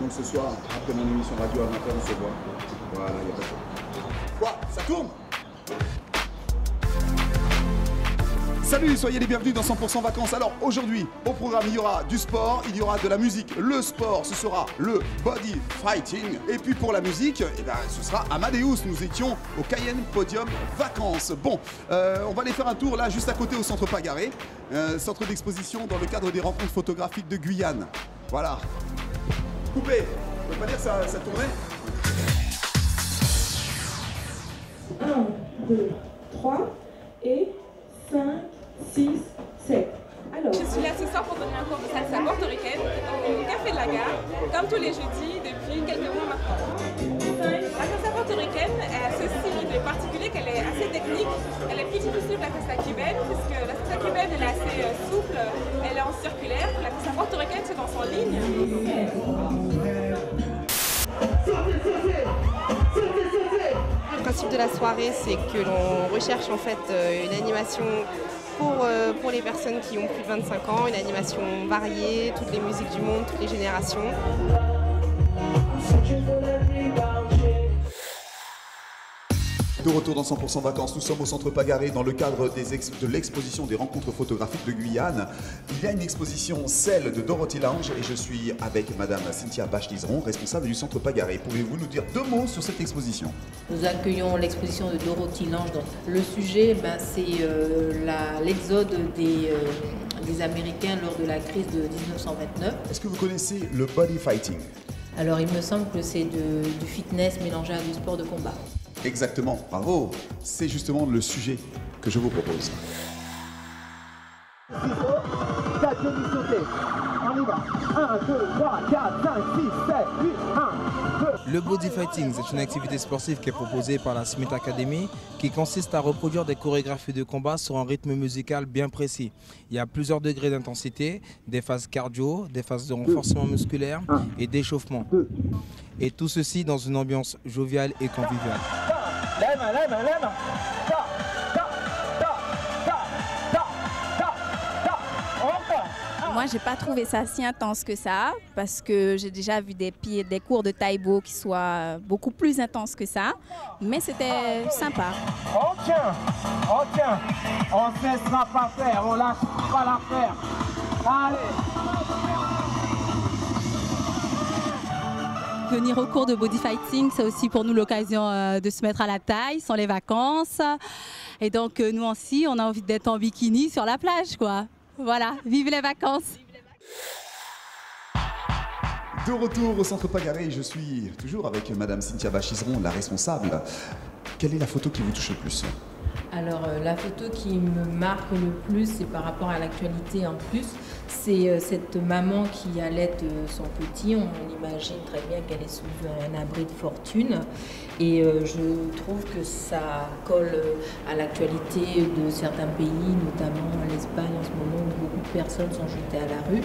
Donc ce soir, après mon émission radio à 20h, on se voit. Voilà, il n'y a pas de problème. Quoi? Ça tourne? Salut, soyez les bienvenus dans 100% vacances. Alors aujourd'hui, au programme, il y aura du sport, il y aura de la musique. Le sport, ce sera le body fighting. Et puis pour la musique, eh ben, ce sera Amadeus. Nous étions au Cayenne Podium Vacances. Bon, on va aller faire un tour là, juste à côté au Centre Pagaré. Centre d'exposition dans le cadre des rencontres photographiques de Guyane. Voilà. Coupé. On peut pas dire que ça tournait? 1, 2, 3 et 5, 6, 7. Alors, je suis là ce soir pour donner un cours de salsa portoricaine au Café de la Gare, comme tous les jeudis depuis quelques mois maintenant. La salsa portoricaine a ceci de particulier qu'elle est assez technique. Elle est plus difficile que la salsa cubaine, puisque la salsa cubaine elle est assez souple, elle est en circulaire. La salsa portoricaine se danse en ligne. Le principe de la soirée, c'est que l'on recherche en fait une animation pour les personnes qui ont plus de 25 ans, une animation variée, toutes les musiques du monde, toutes les générations. De retour dans 100% vacances, nous sommes au Centre Pagaré dans le cadre de l'exposition des rencontres photographiques de Guyane. Il y a une exposition, celle de Dorothy Lange, et je suis avec Madame Cynthia Bach-Liseron, responsable du Centre Pagaré. Pouvez-vous nous dire 2 mots sur cette exposition? Nous accueillons l'exposition de Dorothy Lange. Le sujet, c'est l'exode des Américains lors de la crise de 1929. Est-ce que vous connaissez le body fighting? Alors il me semble que c'est du fitness mélangé à du sport de combat. Exactement, bravo. C'est justement le sujet que je vous propose. On y va. 1, 2, 3, 4, 5, 6, 7, 8, 1, 2. Le body fighting, c'est une activité sportive qui est proposée par la Smith Academy qui consiste à reproduire des chorégraphies de combat sur un rythme musical bien précis. Il y a plusieurs degrés d'intensité, des phases cardio, des phases de renforcement musculaire et d'échauffement. Et tout ceci dans une ambiance joviale et conviviale. Moi, j'ai pas trouvé ça si intense que ça, parce que j'ai déjà vu des cours de taïbo qui soient beaucoup plus intenses que ça, mais c'était sympa. On tient, on ne cessera pas faire, on lâche pas l'affaire. Allez. Venir au cours de body fighting, c'est aussi pour nous l'occasion de se mettre à la taille, sans les vacances. Et donc nous aussi, on a envie d'être en bikini sur la plage, quoi. Voilà, vive les vacances! De retour au Centre Pagaré, je suis toujours avec Madame Cynthia Bach-Liseron, la responsable. Quelle est la photo qui vous touche le plus? Alors la photo qui me marque le plus, c'est par rapport à l'actualité en plus, c'est cette maman qui allait son petit. On imagine très bien qu'elle est sous un abri de fortune et je trouve que ça colle à l'actualité de certains pays, notamment l'Espagne en ce moment où beaucoup de personnes sont jetées à la rue.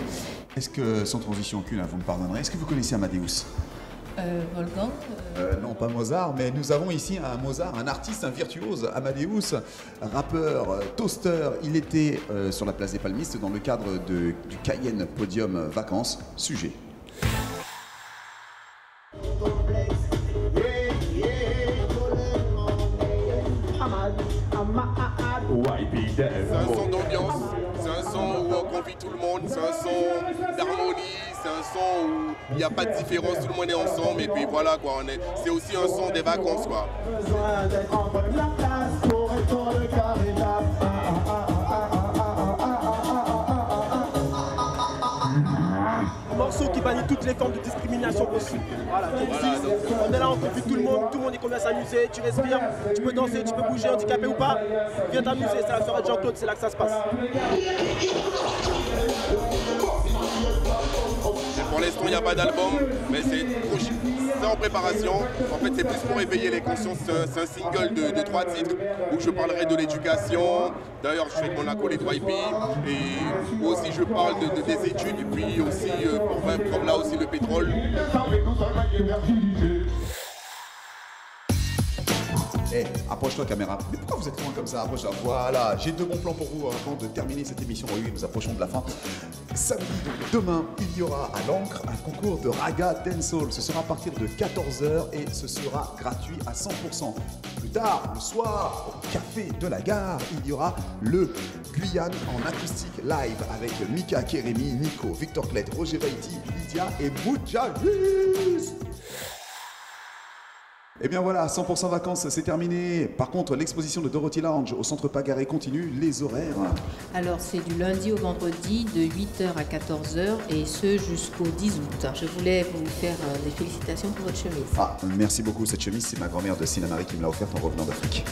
Est-ce que, sans transition aucune, vous me pardonnerez, est-ce que vous connaissez Amadeus? Wolfgang Non, pas Mozart, mais nous avons ici un Mozart, un artiste, un virtuose, Amadeus, rappeur, toaster. Il était sur la place des Palmistes dans le cadre du Cayenne Podium Vacances. Sujet. C'est un son d'ambiance, c'est un son où on convie tout le monde, c'est un son d'harmonie, c'est un son où il n'y a pas de différence, tout le monde est ensemble et puis voilà quoi, c'est aussi un son des vacances quoi. Morceau qui bannit toutes les formes de discrimination possibles. Voilà, donc, on est là, on confie tout le monde est connu à s'amuser, tu respires, tu peux danser, tu peux bouger, handicapé ou pas, viens t'amuser, c'est la soirée de Jean-Claude, c'est là que ça se passe. Pour l'instant, il n'y a pas d'album, mais c'est en préparation. En fait, c'est plus pour éveiller les consciences. C'est un single de 3 titres où je parlerai de l'éducation. D'ailleurs, je fais avec mon acolyte YP. Et aussi, je parle des études. Et puis aussi, pour vaincre comme là aussi le pétrole. Eh, approche-toi caméra. Mais pourquoi vous êtes loin comme ça? Approche-toi. Voilà, j'ai 2 bons plans pour vous avant de terminer cette émission. Oui, nous approchons de la fin. Samedi, donc demain, il y aura à l'Ancre un concours de Raga Dancehall. Ce sera à partir de 14h et ce sera gratuit à 100%. Plus tard, le soir, au Café de la Gare, il y aura le Guyane en acoustique live avec Mika Kérémy, Nico, Victor Clet, Roger Vaiti, Lydia et Moudjahis. Et bien voilà, 100% vacances, c'est terminé. Par contre, l'exposition de Dorothy Lounge au Centre Pagaré continue. Les horaires? Alors, c'est du lundi au vendredi de 8h à 14h et ce jusqu'au 10 août. Je voulais vous faire des félicitations pour votre chemise. Ah, merci beaucoup. Cette chemise, c'est ma grand-mère de Sinamari qui me l'a offerte en revenant d'Afrique.